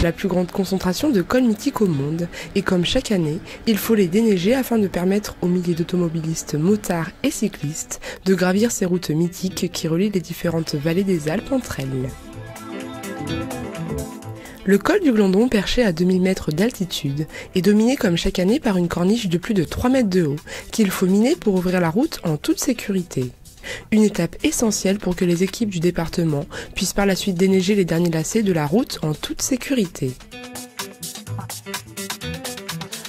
la plus grande concentration de cols mythiques au monde. Et comme chaque année, il faut les déneiger afin de permettre aux milliers d'automobilistes, motards et cyclistes de gravir ces routes mythiques qui relient les différentes vallées des Alpes entre elles. Le col du Glandon, perché à 2000 mètres d'altitude, est dominé comme chaque année par une corniche de plus de 3 mètres de haut, qu'il faut miner pour ouvrir la route en toute sécurité. Une étape essentielle pour que les équipes du département puissent par la suite déneiger les derniers lacets de la route en toute sécurité.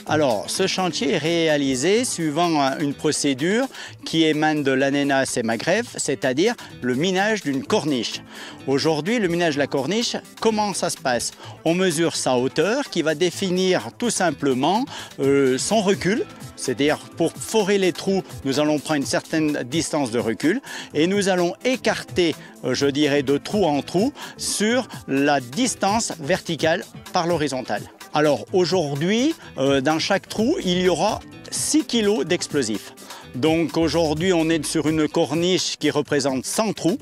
Alors, ce chantier est réalisé suivant une procédure qui émane de l'ANENA Sémagrève, c'est-à-dire le minage d'une corniche. Aujourd'hui, le minage de la corniche, comment ça se passe? On mesure sa hauteur qui va définir tout simplement son recul. C'est-à-dire, pour forer les trous, nous allons prendre une certaine distance de recul et nous allons écarter, je dirais, de trou en trou sur la distance verticale par l'horizontale. Alors aujourd'hui, dans chaque trou, il y aura 6 kg d'explosifs. Donc aujourd'hui, on est sur une corniche qui représente 100 trous.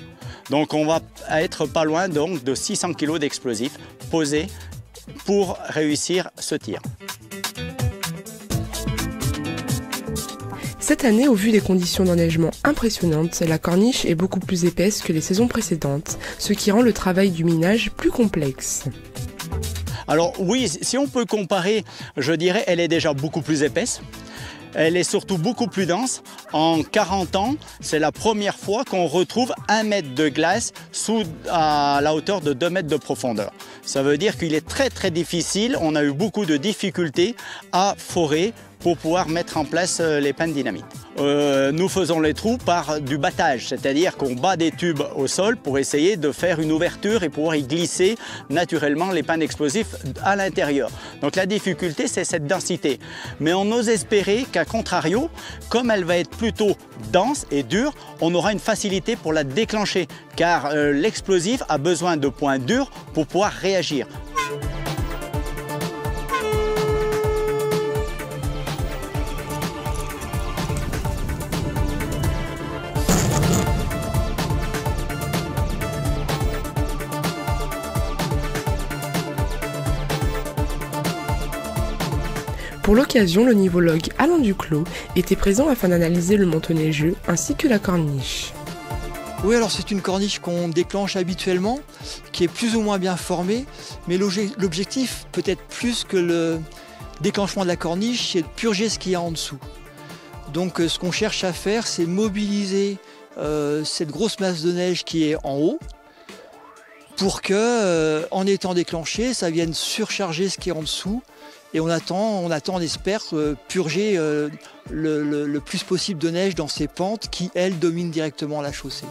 Donc on va être pas loin donc, de 600 kg d'explosifs posés pour réussir ce tir. Cette année, au vu des conditions d'enneigement impressionnantes, la corniche est beaucoup plus épaisse que les saisons précédentes, ce qui rend le travail du minage plus complexe. Alors oui, si on peut comparer, je dirais elle est déjà beaucoup plus épaisse. Elle est surtout beaucoup plus dense. En 40 ans, c'est la première fois qu'on retrouve 1 mètre de glace à la hauteur de 2 mètres de profondeur. Ça veut dire qu'il est très difficile, on a eu beaucoup de difficultés à forer pour pouvoir mettre en place les pannes dynamite. Nous faisons les trous par du battage, c'est-à-dire qu'on bat des tubes au sol pour essayer de faire une ouverture et pouvoir y glisser naturellement les pannes explosifs à l'intérieur. Donc la difficulté, c'est cette densité. Mais on ose espérer qu'à contrario, comme elle va être plutôt dense et dure, on aura une facilité pour la déclencher, car l'explosif a besoin de points durs pour pouvoir réagir. Pour l'occasion, le nivologue Alain Duclos était présent afin d'analyser le manteau neigeux ainsi que la corniche. Oui, alors c'est une corniche qu'on déclenche habituellement, qui est plus ou moins bien formée, mais l'objectif, peut-être plus que le déclenchement de la corniche, c'est de purger ce qu'il y a en dessous. Donc ce qu'on cherche à faire, c'est mobiliser cette grosse masse de neige qui est en haut, pour que, en étant déclenché, ça vienne surcharger ce qui est en dessous. Et on attend, on espère purger le plus possible de neige dans ces pentes qui, elles, dominent directement la chaussée.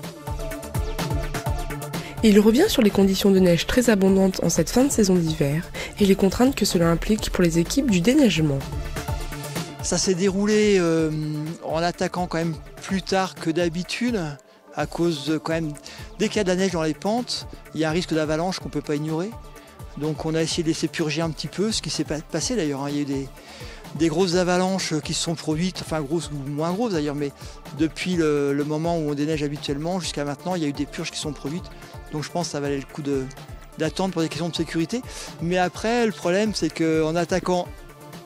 Il revient sur les conditions de neige très abondantes en cette fin de saison d'hiver et les contraintes que cela implique pour les équipes du déneigement. Ça s'est déroulé en attaquant quand même plus tard que d'habitude, à cause de, quand même, dès qu'il y a de la neige dans les pentes, il y a un risque d'avalanche qu'on ne peut pas ignorer. Donc on a essayé de laisser purger un petit peu, ce qui s'est passé d'ailleurs. Il y a eu des grosses avalanches qui se sont produites, enfin grosses ou moins grosses d'ailleurs, mais depuis le moment où on déneige habituellement jusqu'à maintenant, il y a eu des purges qui sont produites. Donc je pense que ça valait le coup d'attendre pour des questions de sécurité. Mais après, le problème, c'est qu'en attaquant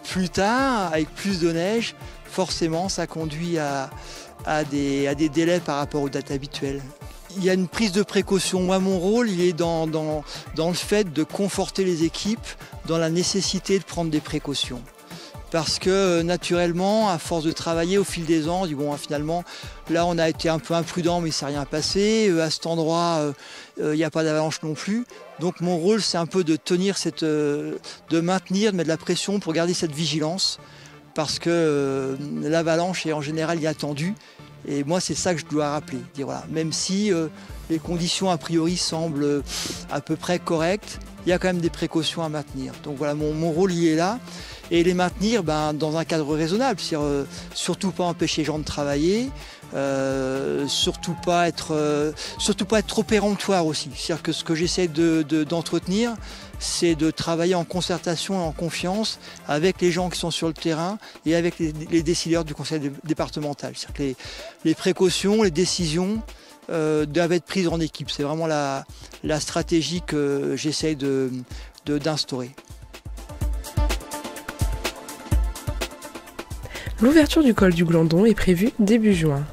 plus tard, avec plus de neige, forcément, ça conduit à des délais par rapport aux dates habituelles. Il y a une prise de précaution. Moi, mon rôle, il est dans le fait de conforter les équipes, dans la nécessité de prendre des précautions. Parce que naturellement, à force de travailler au fil des ans, on dit bon, finalement, là on a été un peu imprudent, mais il ne s'est rien passé. À cet endroit, il n'y a pas d'avalanche non plus. Donc mon rôle, c'est un peu de tenir de maintenir, de mettre de la pression pour garder cette vigilance. Parce que l'avalanche est en général inattendue. Et moi, c'est ça que je dois rappeler. Dire, voilà, même si les conditions a priori semblent à peu près correctes, il y a quand même des précautions à maintenir. Donc voilà, mon rôle il est là. Et les maintenir dans un cadre raisonnable. C'est-à-dire surtout pas empêcher les gens de travailler, surtout pas être trop péremptoire aussi. C'est-à-dire que ce que j'essaie d'entretenir, c'est de travailler en concertation et en confiance avec les gens qui sont sur le terrain et avec les décideurs du conseil départemental. C'est-à-dire que les précautions, les décisions doivent être prises en équipe. C'est vraiment la stratégie que j'essaie de d'instaurer. L'ouverture du col du Glandon est prévue début juin.